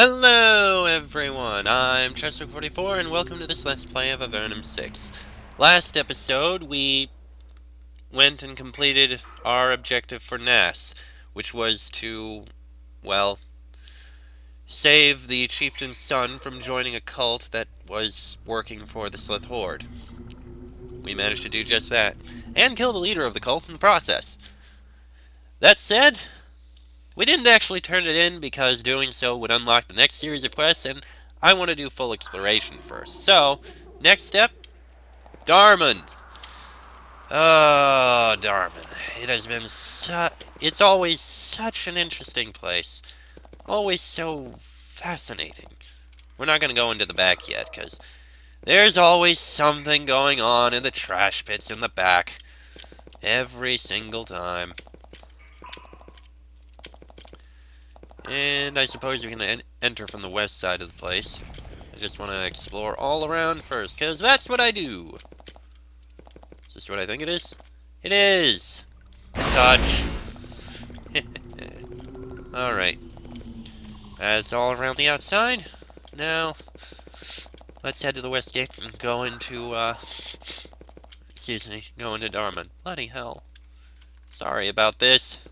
Hello everyone, I'm Chester44 and welcome to this Let's Play of Avernum 6. Last episode we went and completed our objective for Nass, which was to, well, save the chieftain's son from joining a cult that was working for the Slith Horde. We managed to do just that, and kill the leader of the cult in the process. That said, we didn't actually turn it in because doing so would unlock the next series of quests, and I want to do full exploration first. So, next step, Dharmon. Oh, Dharmon. It has been it's always such an interesting place. Always so fascinating. We're not going to go into the back yet, because there's always something going on in the trash pits in the back. Every single time. And I suppose we can enter from the west side of the place. I just want to explore all around first, because that's what I do. Is this what I think it is? It is! Touch. Alright. That's all around the outside. Now, let's head to the west gate and go into, excuse me, go into Dharmon. Bloody hell. Sorry about this.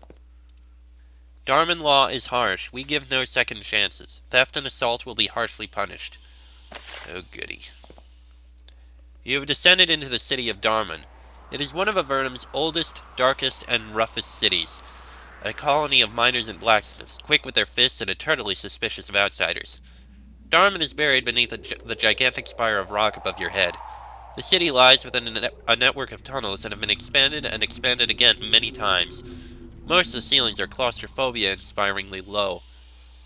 Dharmon law is harsh. We give no second chances. Theft and assault will be harshly punished. Oh, goody. You have descended into the city of Dharmon. It is one of Avernum's oldest, darkest, and roughest cities. A colony of miners and blacksmiths, quick with their fists and eternally suspicious of outsiders. Dharmon is buried beneath the gigantic spire of rock above your head. The city lies within a network of tunnels that have been expanded and expanded again many times. Most of the ceilings are claustrophobia-inspiringly low.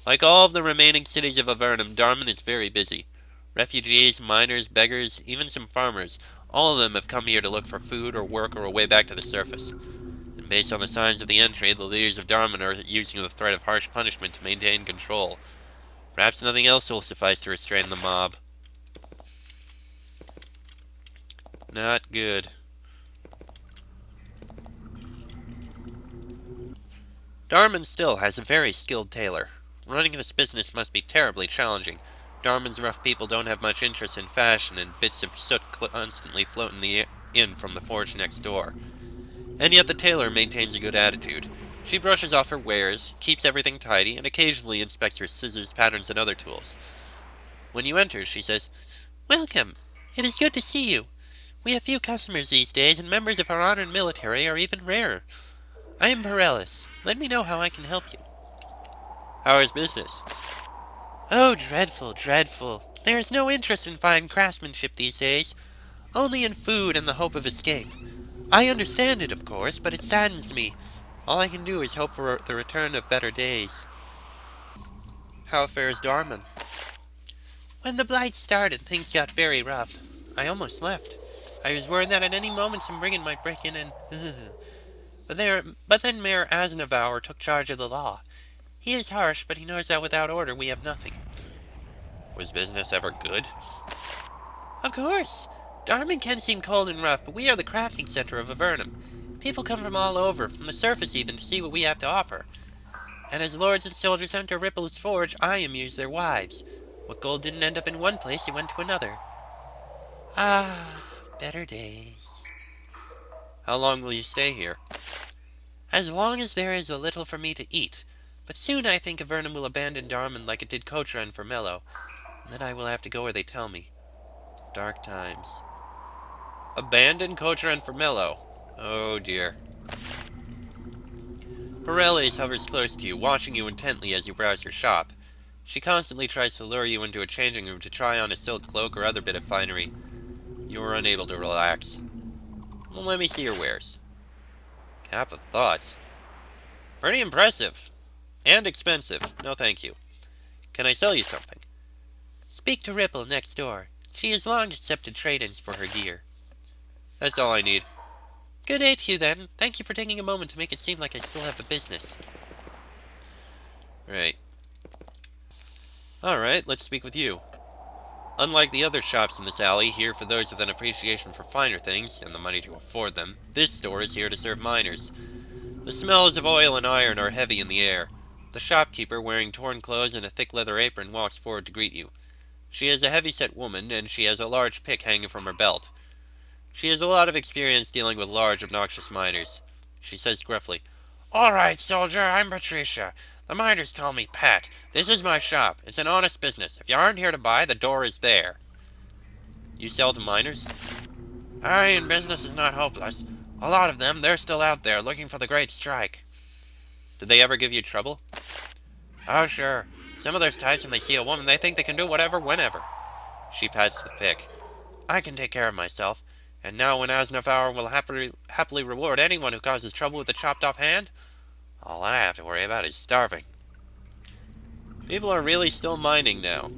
Like all of the remaining cities of Avernum, Dharmon is very busy. Refugees, miners, beggars, even some farmers, all of them have come here to look for food or work or a way back to the surface. And based on the signs of the entry, the leaders of Dharmon are using the threat of harsh punishment to maintain control. Perhaps nothing else will suffice to restrain the mob. Not good. Dharmon still has a very skilled tailor. Running this business must be terribly challenging. Dharmon's rough people don't have much interest in fashion, and bits of soot constantly float in from the forge next door. And yet the tailor maintains a good attitude. She brushes off her wares, keeps everything tidy, and occasionally inspects her scissors, patterns, and other tools. When you enter, she says, "Welcome. It is good to see you. We have few customers these days, and members of our honored military are even rarer. I am Borellis. Let me know how I can help you." "How is business?" "Oh, dreadful, dreadful. There is no interest in fine craftsmanship these days. Only in food and the hope of escape. I understand it, of course, but it saddens me. All I can do is hope for the return of better days." "How fares Dharmon?" "When the blight started, things got very rough. I almost left. I was worried that at any moment some brigand might break in and... But then Mayor Aznavour took charge of the law. He is harsh, but he knows that without order we have nothing." "Was business ever good?" "Of course. Dharmon can seem cold and rough, but we are the crafting center of Avernum. People come from all over, from the surface even, to see what we have to offer. And as lords and soldiers enter Ripple's forge, I amuse their wives. What gold didn't end up in one place, it went to another. Ah, better days." "How long will you stay here?" "As long as there is a little for me to eat. But soon I think Avernum will abandon Dharmon like it did Cochran for Mello. And then I will have to go where they tell me. Dark times." "Abandon Cochran for Mello? Oh dear." Borellis hovers close to you, watching you intently as you browse her shop. She constantly tries to lure you into a changing room to try on a silk cloak or other bit of finery. You are unable to relax. "Well, let me see your wares." "Cap of Thoughts. Pretty impressive. And expensive. No thank you. Can I sell you something?" "Speak to Ripple next door. She has long accepted trade-ins for her gear." "That's all I need." "Good day to you, then. Thank you for taking a moment to make it seem like I still have a business." Right. Alright, let's speak with you. Unlike the other shops in this alley, here for those with an appreciation for finer things, and the money to afford them, this store is here to serve miners. The smells of oil and iron are heavy in the air. The shopkeeper, wearing torn clothes and a thick leather apron, walks forward to greet you. She is a heavy-set woman, and she has a large pick hanging from her belt. She has a lot of experience dealing with large, obnoxious miners. She says gruffly, "All right, soldier, I'm Patricia. The miners call me Pat. This is my shop. It's an honest business. If you aren't here to buy, the door is there." "You sell to miners?" "Aye, and business is not hopeless. A lot of them, they're still out there, looking for the great strike." "Did they ever give you trouble?" "Oh, sure. Some of those types, when they see a woman, they think they can do whatever, whenever." She pats the pick. "I can take care of myself. And now when Asnafar will happily reward anyone who causes trouble with a chopped-off hand, all I have to worry about is starving." People are really still mining now.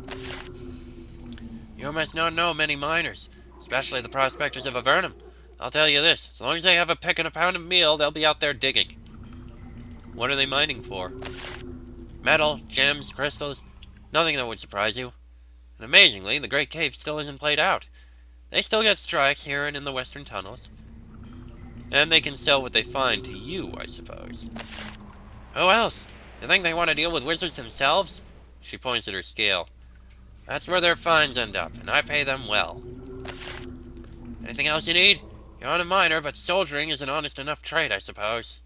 "You must not know many miners, especially the prospectors of Avernum. I'll tell you this, as long as they have a pick and a pound of meal, they'll be out there digging." "What are they mining for?" "Metal, gems, crystals, nothing that would surprise you. And amazingly, the Great Cave still isn't played out. They still get strikes here and in the western tunnels." "And they can sell what they find to you, I suppose." "Who else? You think they want to deal with wizards themselves?" She points at her scale. "That's where their finds end up, and I pay them well." "Anything else you need? You're not a miner, but soldiering is an honest enough trade, I suppose."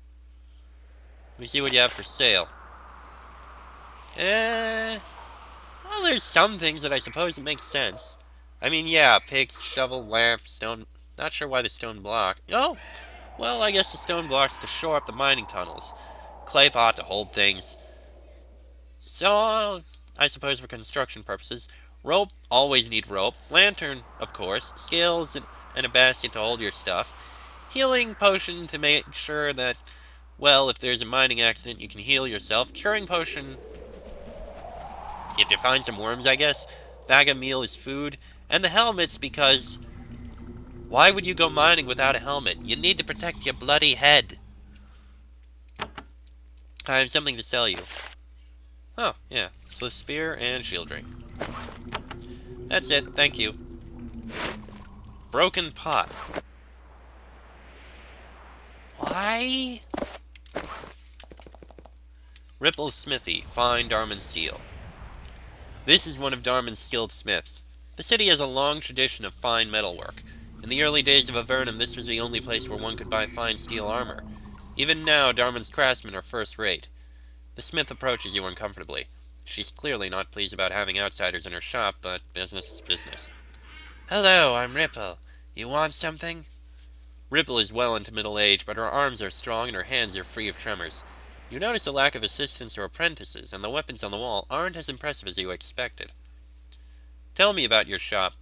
"Let me see what you have for sale." Well, there's some things that I suppose that make sense. I mean, yeah, picks, shovel, lamp, stone. Not sure why the stone block. Oh, well, I guess the stone blocks to shore up the mining tunnels. Clay pot to hold things. So, I suppose for construction purposes. Rope, always need rope. Lantern, of course. Scales and a basket to hold your stuff. Healing potion to make sure that, well, if there's a mining accident, you can heal yourself. Curing potion, if you find some worms, I guess. Bag of meal is food. And the helmets, because why would you go mining without a helmet? You need to protect your bloody head. I have something to sell you. Oh, yeah. Slith spear and shield ring. That's it, thank you. Broken pot. Why? Ripple's smithy. Fine Dharmon steel. This is one of Dharmon's skilled smiths. The city has a long tradition of fine metalwork. In the early days of Avernum, this was the only place where one could buy fine steel armor. Even now, Dharmon's craftsmen are first rate. The smith approaches you uncomfortably. She's clearly not pleased about having outsiders in her shop, but business is business. "Hello, I'm Ripple. You want something?" Ripple is well into middle age, but her arms are strong and her hands are free of tremors. You notice a lack of assistants or apprentices, and the weapons on the wall aren't as impressive as you expected. "Tell me about your shop."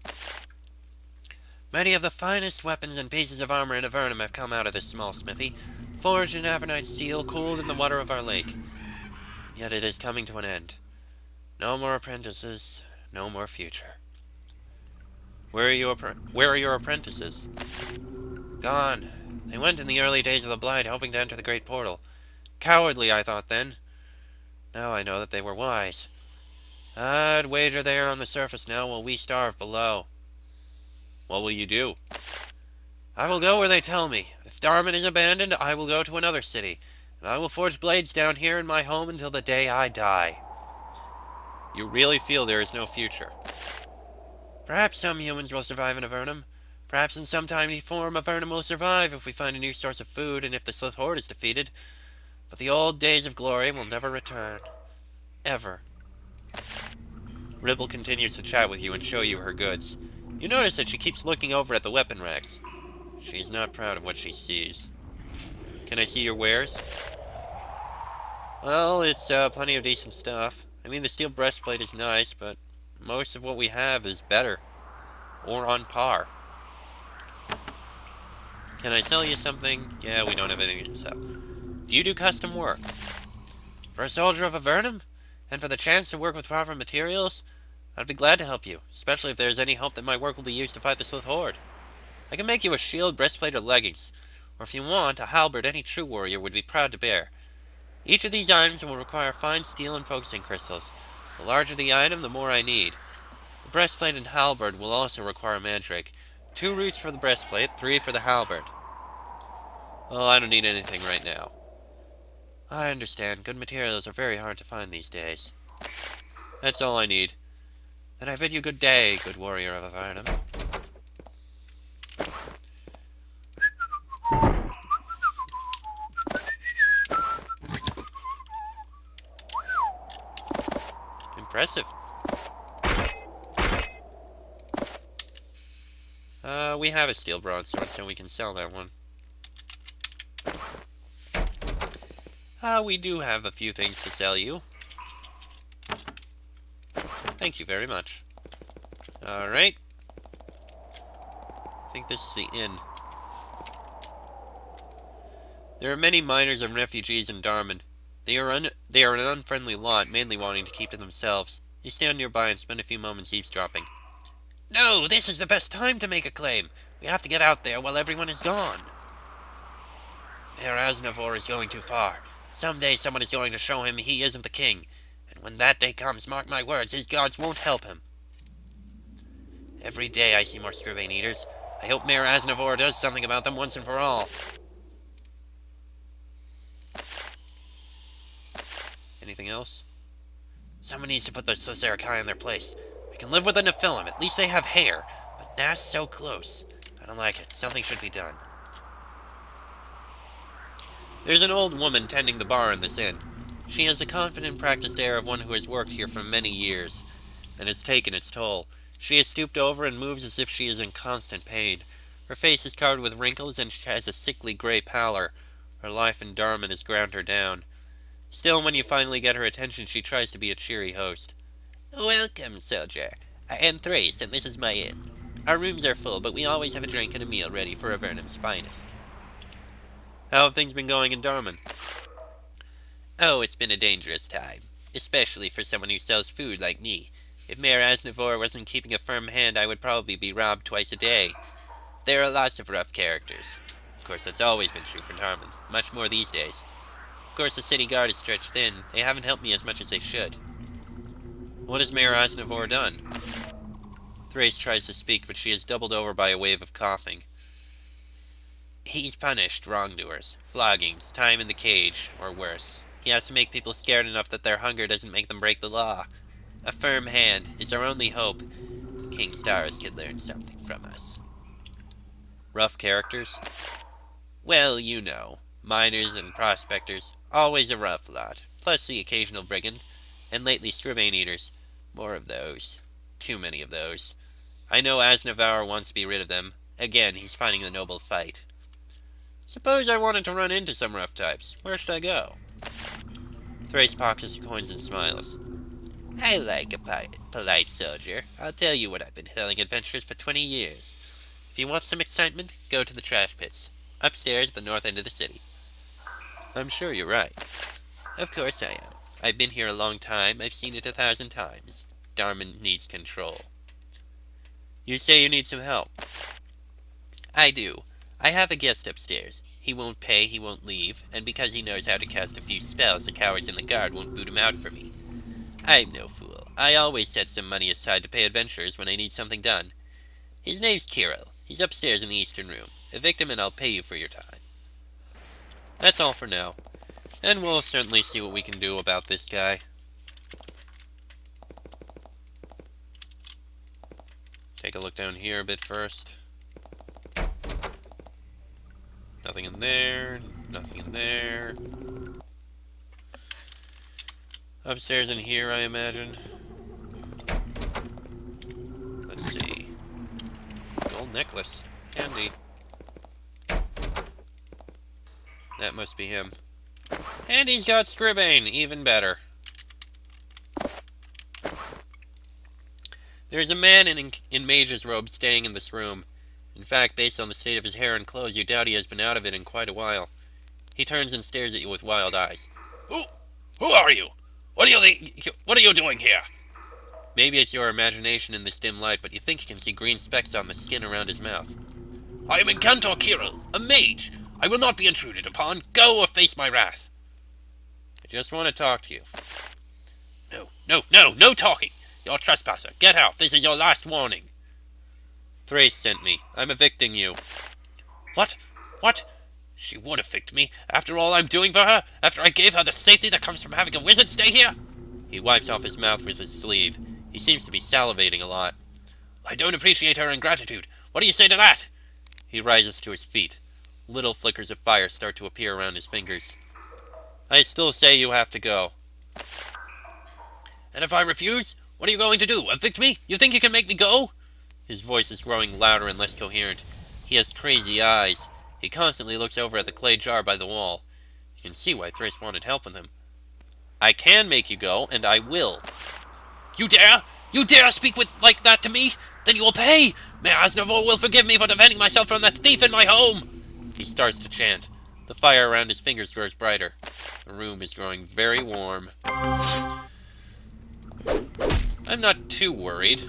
"Many of the finest weapons and pieces of armor in Avernum have come out of this small smithy, forged in Avernite steel, cooled in the water of our lake. Yet it is coming to an end. No more apprentices, no more future." Where are your apprentices?" "Gone. They went in the early days of the Blight, hoping to enter the great portal. Cowardly, I thought then. Now I know that they were wise. I'd wager they are on the surface now while we starve below." "What will you do?" "I will go where they tell me. If Dharmon is abandoned, I will go to another city, and I will forge blades down here in my home until the day I die." "You really feel there is no future?" "Perhaps some humans will survive in Avernum. Perhaps in some tiny form Avernum will survive if we find a new source of food and if the Slith Horde is defeated. But the old days of glory will never return. Ever." Ripple continues to chat with you and show you her goods. You notice that she keeps looking over at the weapon racks. She's not proud of what she sees. "Can I see your wares?" "Well, it's plenty of decent stuff. I mean, the steel breastplate is nice, but most of what we have is better. Or on par." "Can I sell you something?" "Yeah, we don't have anything to sell." "Do you do custom work?" "For a soldier of Avernum? And for the chance to work with proper materials? I'd be glad to help you, especially if there is any hope that my work will be used to fight the Slith Horde. I can make you a shield, breastplate, or leggings. Or if you want, a halberd any true warrior would be proud to bear. Each of these items will require fine steel and focusing crystals. The larger the item, the more I need. The breastplate and halberd will also require mandrake. 2 roots for the breastplate, 3 for the halberd." "Well, I don't need anything right now." I understand. Good materials are very hard to find these days. That's all I need. Then I bid you good day, good warrior of Avernum. Impressive. We have a steel broadsword, so we can sell that one. We do have a few things to sell you. Thank you very much. Alright. I think this is the inn. There are many miners and refugees in Dharmon. They are an unfriendly lot, mainly wanting to keep to themselves. You stand nearby and spend a few moments eavesdropping. No, this is the best time to make a claim. We have to get out there while everyone is gone. Mayor Asnavor is going too far. Someday someone is going to show him he isn't the king. And when that day comes, mark my words, his gods won't help him. Every day I see more Scribane Eaters. I hope Mayor Asnavor does something about them once and for all. Anything else? Someone needs to put the Sozerakai in their place. I can live with a Nephilim, at least they have hair. But Nas so close. I don't like it. Something should be done. There's an old woman tending the bar in this inn. She has the confident, practiced air of one who has worked here for many years, and has taken its toll. She is stooped over and moves as if she is in constant pain. Her face is covered with wrinkles, and she has a sickly gray pallor. Her life in Dharmon has ground her down. Still, when you finally get her attention, she tries to be a cheery host. Welcome, soldier. I am Thrace, and this is my inn. Our rooms are full, but we always have a drink and a meal ready for Avernum's finest. How have things been going in Dharmon? Oh, it's been a dangerous time, especially for someone who sells food like me. If Mayor Asnavor wasn't keeping a firm hand, I would probably be robbed twice a day. There are lots of rough characters. Of course, that's always been true for Dharmon, much more these days. Of course, the city guard is stretched thin. They haven't helped me as much as they should. What has Mayor Asnavor done? Thrace tries to speak, but she is doubled over by a wave of coughing. He's punished wrongdoers, floggings, time in the cage, or worse. He has to make people scared enough that their hunger doesn't make them break the law. A firm hand is our only hope. King Staros could learn something from us. Rough characters? Well, you know, miners and prospectors, always a rough lot, plus the occasional brigand, and lately Scribane Eaters. More of those. Too many of those. I know Asnavor wants to be rid of them. Again, he's fighting the noble fight. Suppose I wanted to run into some rough types. Where should I go? Thrace pockets the coins and smiles. I like a polite soldier. I'll tell you what I've been telling adventurers for 20 years. If you want some excitement, go to the trash pits. Upstairs at the north end of the city. I'm sure you're right. Of course I am. I've been here a long time. I've seen it 1,000 times. Dharmon needs control. You say you need some help. I do. I have a guest upstairs. He won't pay, he won't leave, and because he knows how to cast a few spells, the cowards in the guard won't boot him out for me. I'm no fool. I always set some money aside to pay adventurers when I need something done. His name's Kirill. He's upstairs in the eastern room. Evict him and I'll pay you for your time. That's all for now. And we'll certainly see what we can do about this guy. Take a look down here a bit first. Nothing in there. Nothing in there. Upstairs in here, I imagine. Let's see. Gold necklace. Handy. That must be him. And he's got Scribane. Even better. There's a man in mage's robes staying in this room. In fact, based on the state of his hair and clothes, you doubt he has been out of it in quite a while. He turns and stares at you with wild eyes. Who are you? What are you doing here? Maybe it's your imagination in this dim light, but you think you can see green specks on the skin around his mouth. I am Incantor Kirill, a mage. I will not be intruded upon. Go or face my wrath. I just want to talk to you. No talking. You're a trespasser. Get out. This is your last warning. Thrace sent me. I'm evicting you. What? She would evict me, after all I'm doing for her, after I gave her the safety that comes from having a wizard stay here? He wipes off his mouth with his sleeve. He seems to be salivating a lot. I don't appreciate her ingratitude. What do you say to that? He rises to his feet. Little flickers of fire start to appear around his fingers. I still say you have to go. And if I refuse, what are you going to do? Evict me? You think you can make me go? His voice is growing louder and less coherent. He has crazy eyes. He constantly looks over at the clay jar by the wall. You can see why Thrace wanted help with him. I can make you go, and I will. You dare? You dare speak like that to me? Then you will pay! Mayor Asnavor will forgive me for defending myself from that thief in my home! He starts to chant. The fire around his fingers grows brighter. The room is growing very warm. I'm not too worried.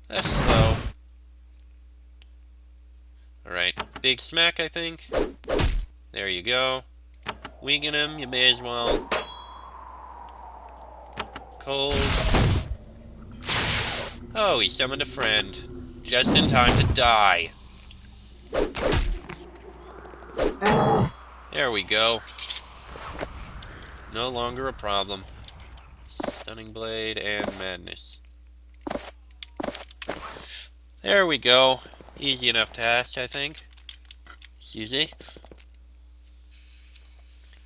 That's slow. Alright, big smack, I think. There you go. Weaken him, you may as well. Cold. Oh, he summoned a friend. Just in time to die. There we go. No longer a problem. Stunning Blade and Madness. There we go. Easy enough task, I think. Excuse me.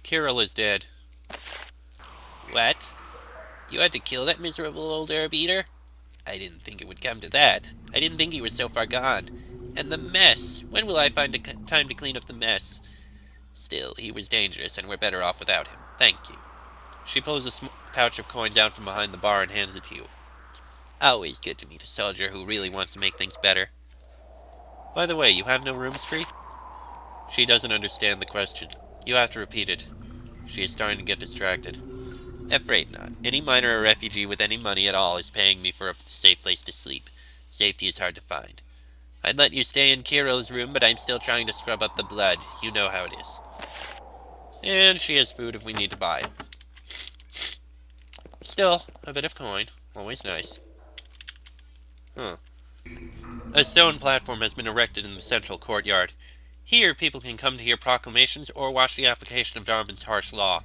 Kirill is dead. What? You had to kill that miserable old herb eater? I didn't think it would come to that. I didn't think he was so far gone. And the mess. When will I find time to clean up the mess? Still, he was dangerous, and we're better off without him. Thank you. She pulls a pouch of coins out from behind the bar and hands it to you. Always good to meet a soldier who really wants to make things better. By the way, you have no rooms free? She doesn't understand the question. You have to repeat it. She is starting to get distracted. Afraid not. Any miner or refugee with any money at all is paying me for a safe place to sleep. Safety is hard to find. I'd let you stay in Kirill's room, but I'm still trying to scrub up the blood. You know how it is. And she has food if we need to buy it. Still, a bit of coin. Always nice. A stone platform has been erected in the central courtyard. Here, people can come to hear proclamations or watch the application of Dharmon's harsh law.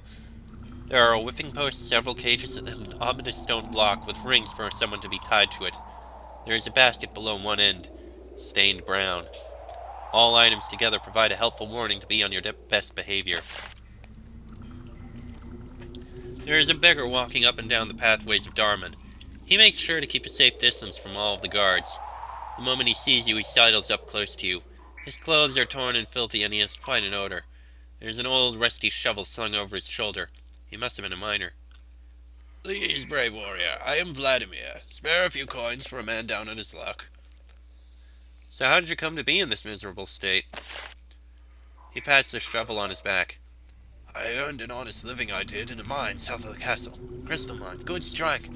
There are a whipping post, several cages, and an ominous stone block with rings for someone to be tied to it. There is a basket below one end, stained brown. All items together provide a helpful warning to be on your best behavior. There is a beggar walking up and down the pathways of Dharmon. He makes sure to keep a safe distance from all of the guards. The moment he sees you, he sidles up close to you. His clothes are torn and filthy, and he has quite an odor. There's an old, rusty shovel slung over his shoulder. He must have been a miner. Please, brave warrior, I am Vladimir. Spare a few coins for a man down on his luck. So how did you come to be in this miserable state? He pats the shovel on his back. I earned an honest living, I did, in a mine south of the castle. Crystal mine, good strike,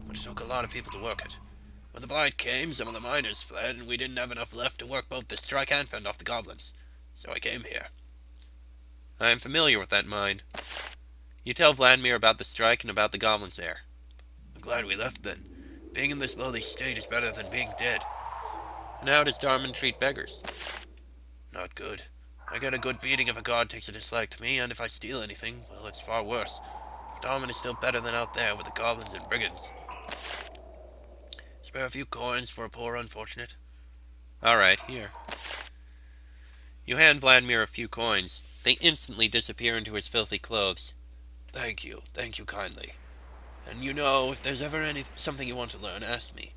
but it took a lot of people to work it. When the blight came, some of the miners fled, and we didn't have enough left to work both the strike and fend off the goblins. So I came here. I am familiar with that mine. You tell Vladimir about the strike and about the goblins there. I'm glad we left then. Being in this lowly state is better than being dead. And how does Dharmon treat beggars? Not good. I get a good beating if a god takes a dislike to me, and if I steal anything, well, it's far worse. Dharmon is still better than out there with the goblins and brigands. Spare a few coins for a poor unfortunate. All right, here. You hand Vladimir a few coins. They instantly disappear into his filthy clothes. Thank you kindly. And you know, if there's ever something you want to learn, ask me.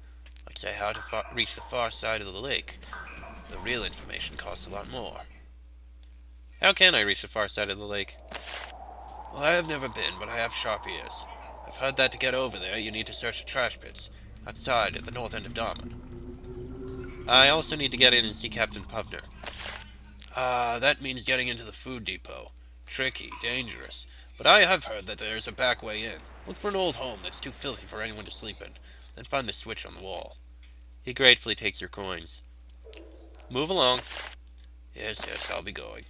Like say how to reach the far side of the lake. The real information costs a lot more. How can I reach the far side of the lake? Well, I have never been, but I have sharp ears. I've heard that to get over there, you need to search the trash pits. Outside, at the north end of Dharmon. I also need to get in and see Captain Puvner. That means getting into the food depot. Tricky, dangerous. But I have heard that there's a back way in. Look for an old home that's too filthy for anyone to sleep in. Then find the switch on the wall. He gratefully takes your coins. Move along. Yes, I'll be going.